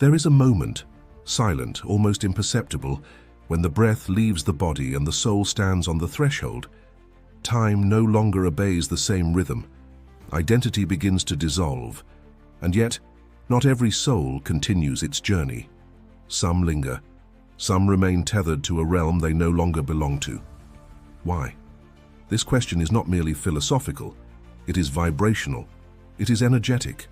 There is a moment, silent, almost imperceptible, when the breath leaves the body and the soul stands on the threshold. Time no longer obeys the same rhythm. Identity begins to dissolve, and yet not every soul continues its journey. Some linger, some remain tethered to a realm they no longer belong to. Why? This question is not merely philosophical, it is vibrational, it is energetic.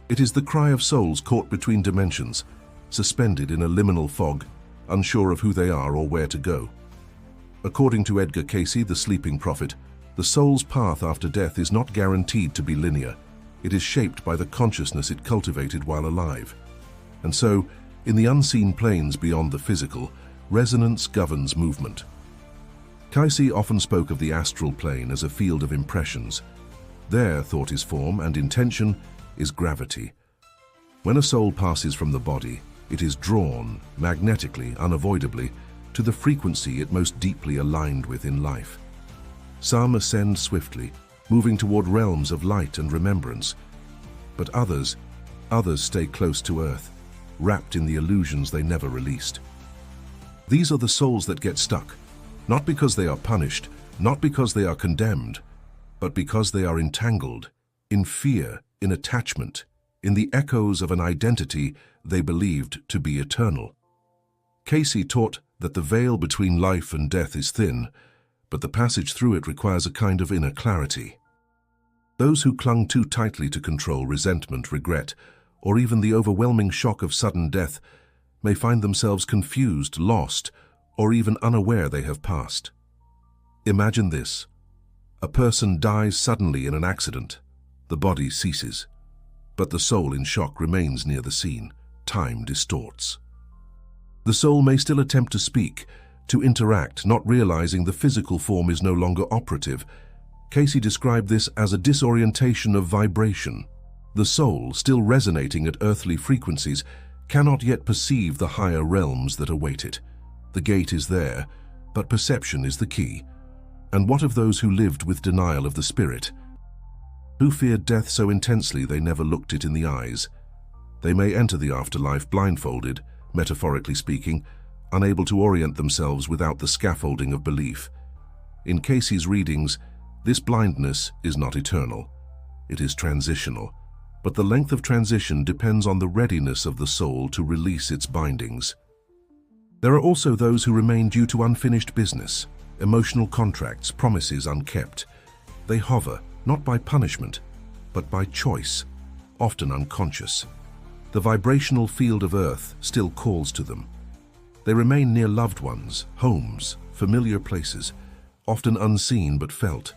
It is the cry of souls caught between dimensions, suspended in a liminal fog, unsure of who they are or where to go. According to Edgar Cayce, the sleeping prophet, the soul's path after death is not guaranteed to be linear. It is shaped by the consciousness it cultivated while alive. And so, in the unseen planes beyond the physical, resonance governs movement. Cayce often spoke of the astral plane as a field of impressions. There, thought is form, and intention is gravity. When a soul passes from the body, it is drawn, magnetically, unavoidably, to the frequency it most deeply aligned with in life. Some ascend swiftly, moving toward realms of light and remembrance. But others stay close to earth, wrapped in the illusions they never released. These are the souls that get stuck, not because they are punished, not because they are condemned, but because they are entangled, in fear, in attachment, in the echoes of an identity they believed to be eternal. Cayce taught that the veil between life and death is thin, but the passage through it requires a kind of inner clarity. Those who clung too tightly to control, resentment, regret, or even the overwhelming shock of sudden death may find themselves confused, lost, or even unaware they have passed. Imagine this. A person dies suddenly in an accident. The body ceases, but the soul in shock remains near the scene. Time distorts. The soul may still attempt to speak, to interact, not realizing the physical form is no longer operative. Cayce described this as a disorientation of vibration. The soul, still resonating at earthly frequencies, cannot yet perceive the higher realms that await it. The gate is there, but perception is the key. And what of those who lived with denial of the spirit? Who feared death so intensely they never looked it in the eyes? They may enter the afterlife blindfolded, metaphorically speaking, unable to orient themselves without the scaffolding of belief. In Cayce's readings, this blindness is not eternal. It is transitional, but the length of transition depends on the readiness of the soul to release its bindings. There are also those who remain due to unfinished business, emotional contracts, promises unkept. They hover, not by punishment, but by choice, often unconscious. The vibrational field of earth still calls to them. They remain near loved ones, homes, familiar places, often unseen but felt.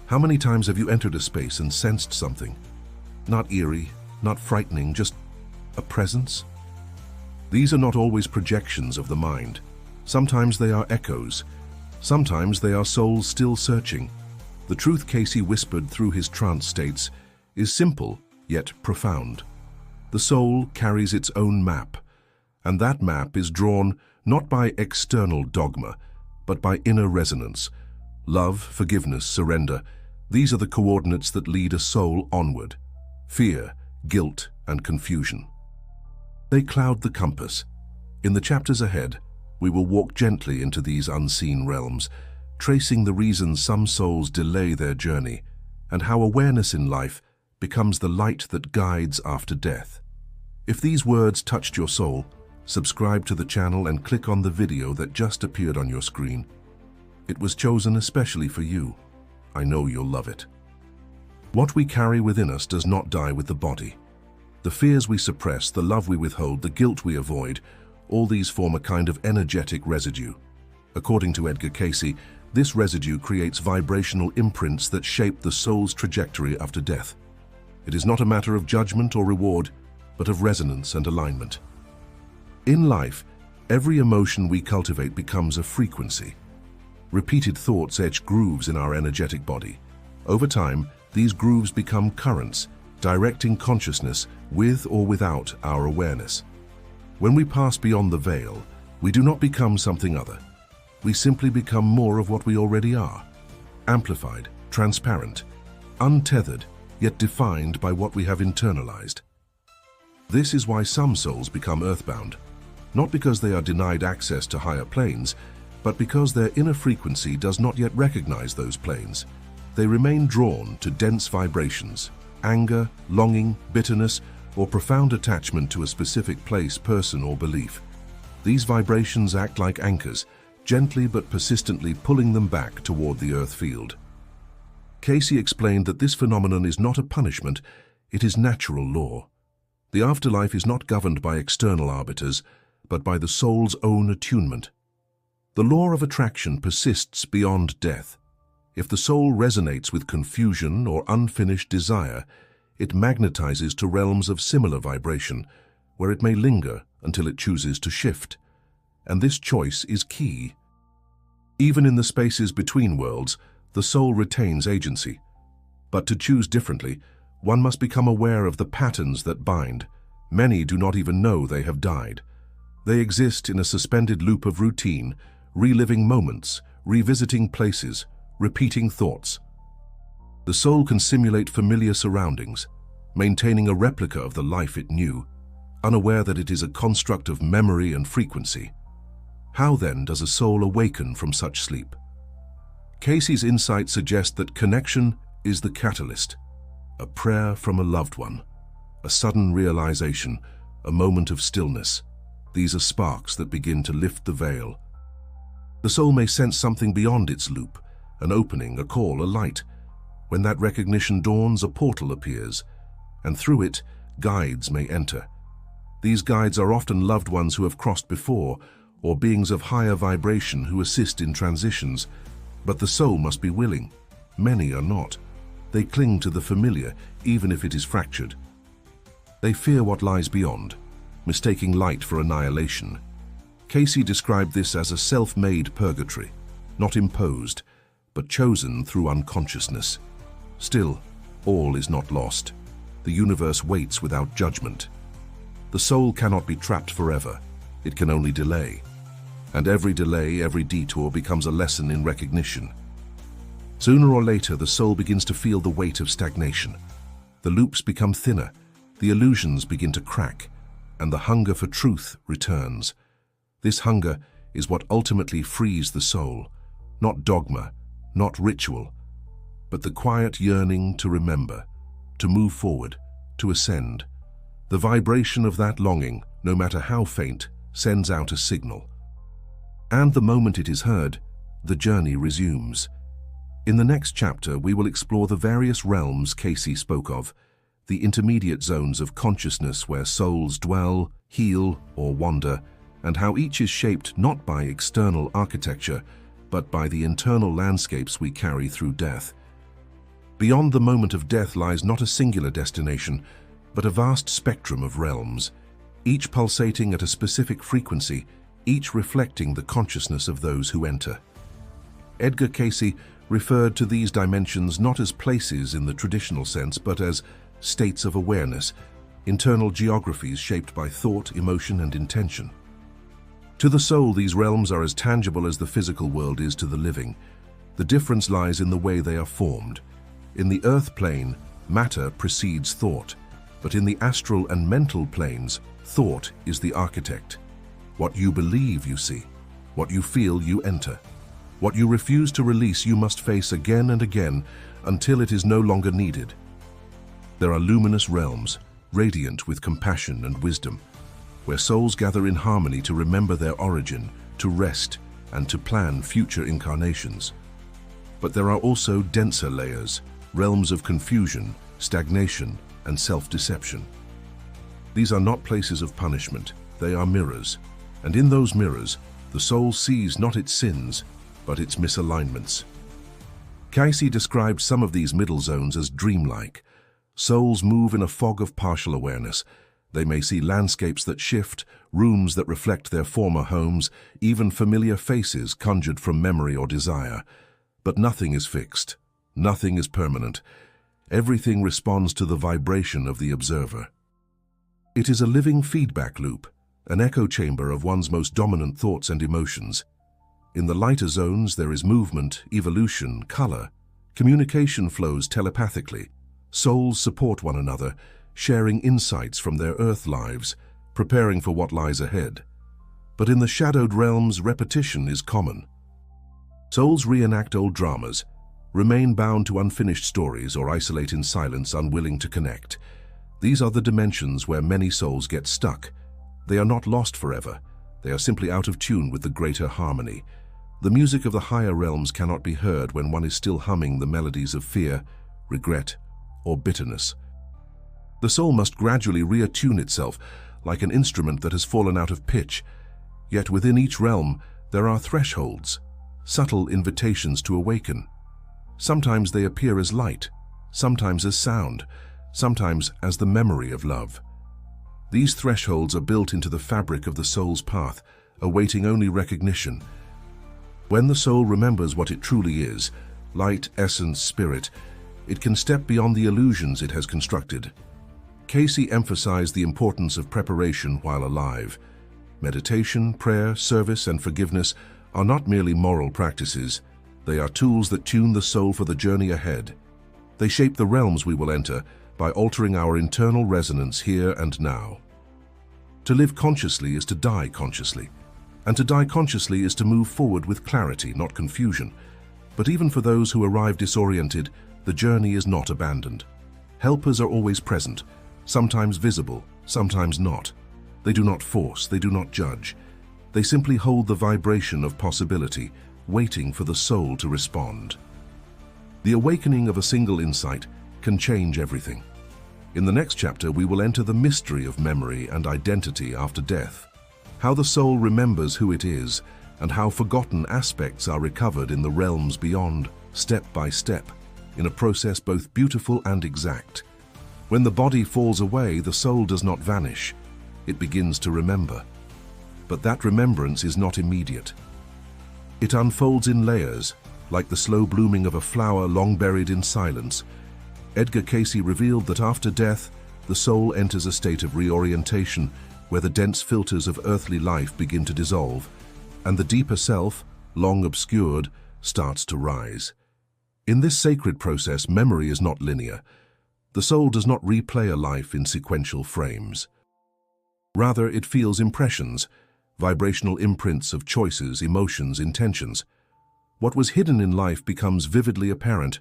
How many times have you entered a space and sensed something? Not eerie, not frightening, just a presence? These are not always projections of the mind. Sometimes they are echoes. Sometimes they are souls still searching. The truth Cayce whispered through his trance states is simple, yet profound. The soul carries its own map, and that map is drawn not by external dogma, but by inner resonance. Love, forgiveness, surrender, these are the coordinates that lead a soul onward. Fear, guilt, and confusion. They cloud the compass. In the chapters ahead, we will walk gently into these unseen realms, tracing the reasons some souls delay their journey, and how awareness in life becomes the light that guides after death. If these words touched your soul, subscribe to the channel and click on the video that just appeared on your screen. It was chosen especially for you. I know you'll love it. What we carry within us does not die with the body. The fears we suppress, the love we withhold, the guilt we avoid, all these form a kind of energetic residue. According to Edgar Cayce, this residue creates vibrational imprints that shape the soul's trajectory after death. It is not a matter of judgment or reward, but of resonance and alignment. In life, every emotion we cultivate becomes a frequency. Repeated thoughts etch grooves in our energetic body. Over time, these grooves become currents, directing consciousness with or without our awareness. When we pass beyond the veil, we do not become something other. We simply become more of what we already are. Amplified, transparent, untethered, yet defined by what we have internalized. This is why some souls become earthbound, not because they are denied access to higher planes, but because their inner frequency does not yet recognize those planes. They remain drawn to dense vibrations, anger, longing, bitterness, or profound attachment to a specific place, person, or belief. These vibrations act like anchors, gently but persistently pulling them back toward the earth field. Cayce explained that this phenomenon is not a punishment, it is natural law. The afterlife is not governed by external arbiters, but by the soul's own attunement. The law of attraction persists beyond death. If the soul resonates with confusion or unfinished desire, it magnetizes to realms of similar vibration, where it may linger until it chooses to shift. And this choice is key. Even in the spaces between worlds, the soul retains agency. But to choose differently, one must become aware of the patterns that bind. Many do not even know they have died. They exist in a suspended loop of routine, reliving moments, revisiting places, repeating thoughts. The soul can simulate familiar surroundings, maintaining a replica of the life it knew, unaware that it is a construct of memory and frequency. How then does a soul awaken from such sleep? Cayce's insight suggests that connection is the catalyst. A prayer from a loved one, a sudden realization, a moment of stillness. These are sparks that begin to lift the veil. The soul may sense something beyond its loop, an opening, a call, a light. When that recognition dawns, a portal appears, and through it, guides may enter. These guides are often loved ones who have crossed before, or beings of higher vibration who assist in transitions. But the soul must be willing. Many are not. They cling to the familiar, even if it is fractured. They fear what lies beyond, mistaking light for annihilation. Cayce described this as a self-made purgatory, not imposed, but chosen through unconsciousness. Still, all is not lost. The universe waits without judgment. The soul cannot be trapped forever. It can only delay. And every delay, every detour becomes a lesson in recognition. Sooner or later, the soul begins to feel the weight of stagnation. The loops become thinner, the illusions begin to crack, and the hunger for truth returns. This hunger is what ultimately frees the soul, not dogma, not ritual, but the quiet yearning to remember, to move forward, to ascend. The vibration of that longing, no matter how faint, sends out a signal. And the moment it is heard, the journey resumes. In the next chapter, we will explore the various realms Cayce spoke of, the intermediate zones of consciousness where souls dwell, heal, or wander, and how each is shaped not by external architecture, but by the internal landscapes we carry through death. Beyond the moment of death lies not a singular destination, but a vast spectrum of realms, each pulsating at a specific frequency, each reflecting the consciousness of those who enter. Edgar Cayce referred to these dimensions not as places in the traditional sense, but as states of awareness, internal geographies shaped by thought, emotion, and intention. To the soul, these realms are as tangible as the physical world is to the living. The difference lies in the way they are formed. In the earth plane, matter precedes thought, but in the astral and mental planes, thought is the architect. What you believe, you see. What you feel, you enter. What you refuse to release, you must face again and again until it is no longer needed. There are luminous realms, radiant with compassion and wisdom, where souls gather in harmony to remember their origin, to rest, and to plan future incarnations. But there are also denser layers, realms of confusion, stagnation, and self-deception. These are not places of punishment, they are mirrors, and in those mirrors, the soul sees not its sins, but its misalignments. Cayce described some of these middle zones as dreamlike. Souls move in a fog of partial awareness. They may see landscapes that shift, rooms that reflect their former homes, even familiar faces conjured from memory or desire. But nothing is fixed. Nothing is permanent. Everything responds to the vibration of the observer. It is a living feedback loop, an echo chamber of one's most dominant thoughts and emotions. In the lighter zones, there is movement, evolution, color. Communication flows telepathically. Souls support one another, sharing insights from their earth lives, preparing for what lies ahead. But in the shadowed realms, repetition is common. Souls reenact old dramas, remain bound to unfinished stories, or isolate in silence, unwilling to connect. These are the dimensions where many souls get stuck. They are not lost forever. They are simply out of tune with the greater harmony. The music of the higher realms cannot be heard when one is still humming the melodies of fear, regret, or bitterness. The soul must gradually reattune itself, like an instrument that has fallen out of pitch. Yet within each realm, there are thresholds, subtle invitations to awaken. Sometimes they appear as light, sometimes as sound, sometimes as the memory of love. These thresholds are built into the fabric of the soul's path, awaiting only recognition. When the soul remembers what it truly is, light, essence, spirit, it can step beyond the illusions it has constructed. Cayce emphasized the importance of preparation while alive. Meditation, prayer, service, and forgiveness are not merely moral practices. They are tools that tune the soul for the journey ahead. They shape the realms we will enter by altering our internal resonance here and now. To live consciously is to die consciously, and to die consciously is to move forward with clarity, not confusion. But even for those who arrive disoriented, the journey is not abandoned. Helpers are always present, sometimes visible, sometimes not. They do not force, they do not judge. They simply hold the vibration of possibility, waiting for the soul to respond. The awakening of a single insight can change everything. In the next chapter, we will enter the mystery of memory and identity after death, how the soul remembers who it is, and how forgotten aspects are recovered in the realms beyond, step by step, in a process both beautiful and exact. When the body falls away, the soul does not vanish. It begins to remember. But that remembrance is not immediate. It unfolds in layers, like the slow blooming of a flower long buried in silence. Edgar Cayce revealed that after death, the soul enters a state of reorientation where the dense filters of earthly life begin to dissolve, and the deeper self, long obscured, starts to rise. In this sacred process, memory is not linear. The soul does not replay a life in sequential frames. Rather, it feels impressions, vibrational imprints of choices, emotions, intentions. What was hidden in life becomes vividly apparent.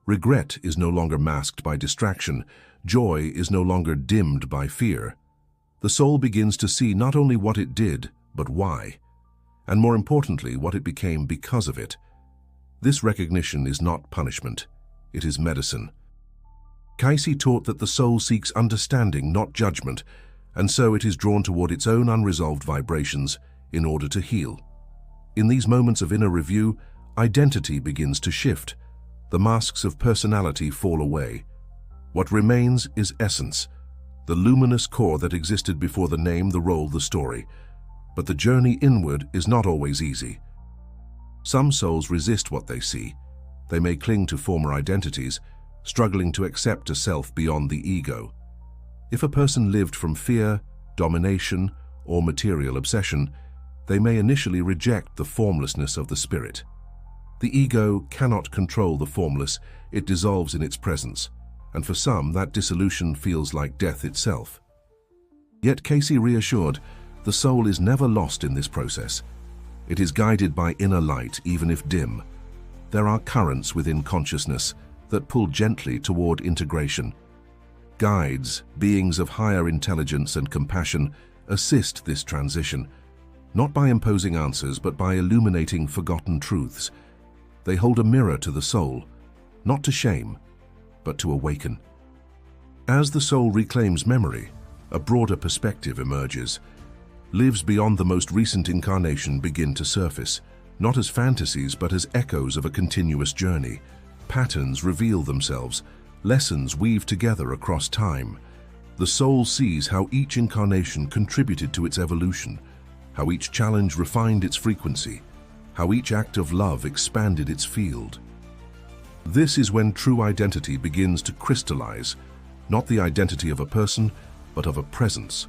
Regret is no longer masked by distraction. Joy is no longer dimmed by fear. The soul begins to see not only what it did, but why, and more importantly, what it became because of it. This recognition is not punishment, it is medicine. Cayce taught that the soul seeks understanding, not judgment, and so it is drawn toward its own unresolved vibrations in order to heal. In these moments of inner review, identity begins to shift. The masks of personality fall away. What remains is essence, the luminous core that existed before the name, the role, the story. But the journey inward is not always easy. Some souls resist what they see. They may cling to former identities, struggling to accept a self beyond the ego. If a person lived from fear, domination, or material obsession, they may initially reject the formlessness of the spirit. The ego cannot control the formless, it dissolves in its presence, and for some that dissolution feels like death itself. Yet Cayce reassured, the soul is never lost in this process. It is guided by inner light, even if dim. There are currents within consciousness that pull gently toward integration. Guides, beings of higher intelligence and compassion, assist this transition, not by imposing answers, but by illuminating forgotten truths. They hold a mirror to the soul, not to shame, but to awaken. As the soul reclaims memory, a broader perspective emerges. Lives beyond the most recent incarnation begin to surface, not as fantasies, but as echoes of a continuous journey. Patterns reveal themselves, lessons weave together across time. The soul sees how each incarnation contributed to its evolution, how each challenge refined its frequency, how each act of love expanded its field. This is when true identity begins to crystallize, not the identity of a person, but of a presence.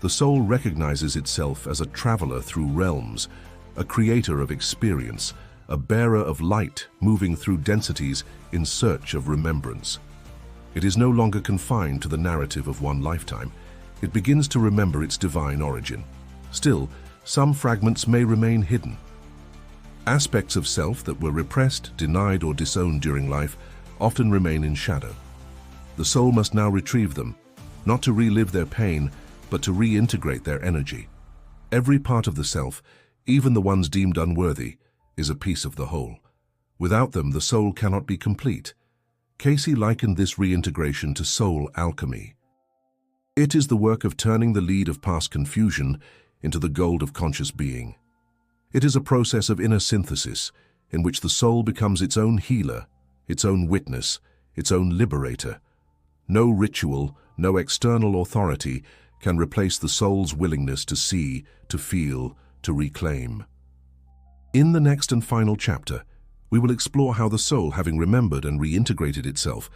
The soul recognizes itself as a traveler through realms, a creator of experience, a bearer of light moving through densities in search of remembrance. It is no longer confined to the narrative of one lifetime. It begins to remember its divine origin. Still, some fragments may remain hidden. Aspects of self that were repressed, denied, or disowned during life often remain in shadow. The soul must now retrieve them, not to relive their pain, but to reintegrate their energy. Every part of the self, even the ones deemed unworthy, is a piece of the whole. Without them, the soul cannot be complete. Cayce likened this reintegration to soul alchemy. It is the work of turning the lead of past confusion into the gold of conscious being. It is a process of inner synthesis in which the soul becomes its own healer, its own witness, its own liberator. No ritual, no external authority can replace the soul's willingness to see, to feel, to reclaim. In the next and final chapter, we will explore how the soul, having remembered and reintegrated itself,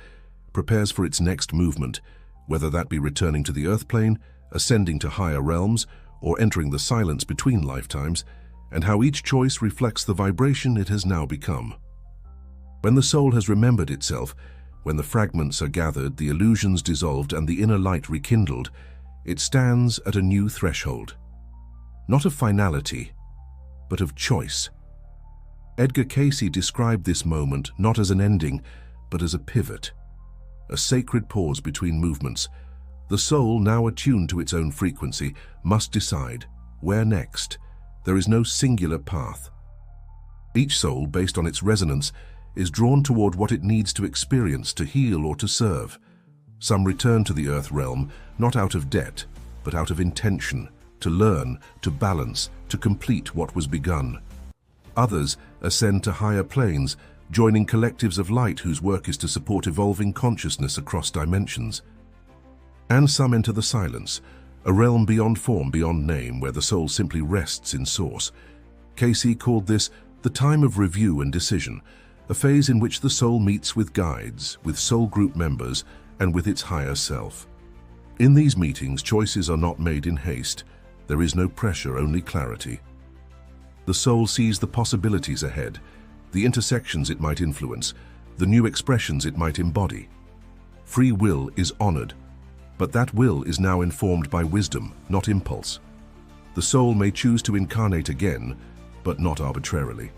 prepares for its next movement, whether that be returning to the earth plane, ascending to higher realms, or entering the silence between lifetimes, and how each choice reflects the vibration it has now become. When the soul has remembered itself, when the fragments are gathered, the illusions dissolved, and the inner light rekindled, it stands at a new threshold. Not of finality, but of choice. Edgar Cayce described this moment not as an ending, but as a pivot, a sacred pause between movements. The soul, now attuned to its own frequency, must decide, where next? There is no singular path. Each soul, based on its resonance, is drawn toward what it needs to experience, to heal, or to serve. Some return to the earth realm, not out of debt, but out of intention, to learn, to balance, to complete what was begun. Others ascend to higher planes, joining collectives of light whose work is to support evolving consciousness across dimensions. And some enter the silence, a realm beyond form, beyond name, where the soul simply rests in source. Cayce called this the time of review and decision, a phase in which the soul meets with guides, with soul group members, and with its higher self. In these meetings, choices are not made in haste. There is no pressure, only clarity. The soul sees the possibilities ahead, the intersections it might influence, the new expressions it might embody. Free will is honored, but that will is now informed by wisdom, not impulse. The soul may choose to incarnate again, but not arbitrarily.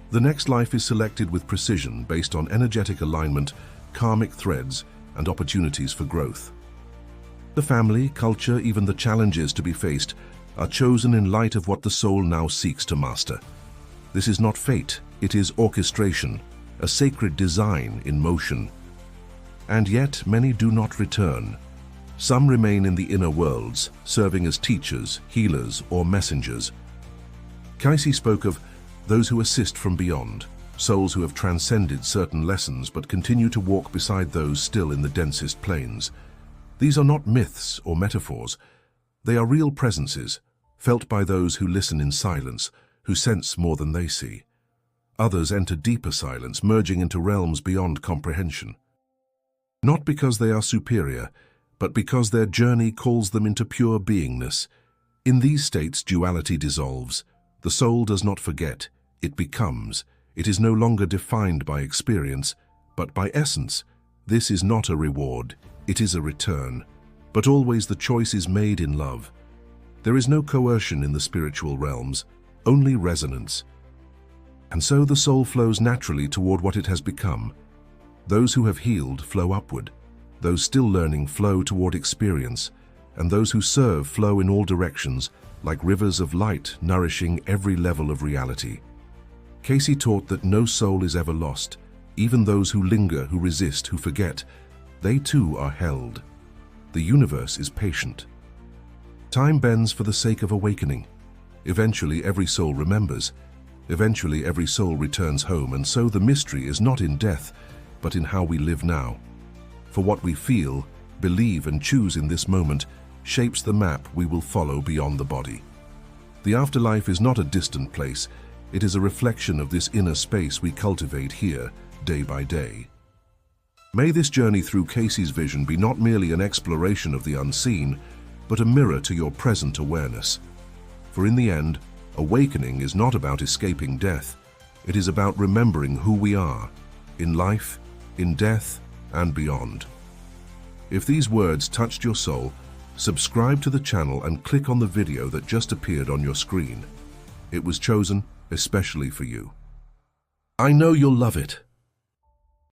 The next life is selected with precision based on energetic alignment, karmic threads, and opportunities for growth. The family, culture, even the challenges to be faced are chosen in light of what the soul now seeks to master. This is not fate, it is orchestration, a sacred design in motion. And yet many do not return. Some remain in the inner worlds, serving as teachers, healers, or messengers. Cayce spoke of those who assist from beyond, souls who have transcended certain lessons but continue to walk beside those still in the densest planes. These are not myths or metaphors. They are real presences, felt by those who listen in silence, who sense more than they see. Others enter deeper silence, merging into realms beyond comprehension. Not because they are superior, but because their journey calls them into pure beingness. In these states, duality dissolves. The soul does not forget, it becomes. It is no longer defined by experience, but by essence. This is not a reward, it is a return. But always the choice is made in love. There is no coercion in the spiritual realms, only resonance. And so the soul flows naturally toward what it has become. Those who have healed flow upward. Those still learning flow toward experience, and those who serve flow in all directions, like rivers of light nourishing every level of reality. Cayce taught that no soul is ever lost. Even those who linger, who resist, who forget, they too are held. The universe is patient. Time bends for the sake of awakening. Eventually every soul remembers. Eventually every soul returns home, and so the mystery is not in death, but in how we live now. For what we feel, believe, and choose in this moment shapes the map we will follow beyond the body. The afterlife is not a distant place. It is a reflection of this inner space we cultivate here, day by day. May this journey through Cayce's vision be not merely an exploration of the unseen, but a mirror to your present awareness. For in the end, awakening is not about escaping death. It is about remembering who we are, in life, in death, and beyond. If these words touched your soul, subscribe to the channel and click on the video that just appeared on your screen. It was chosen especially for you. I know you'll love it.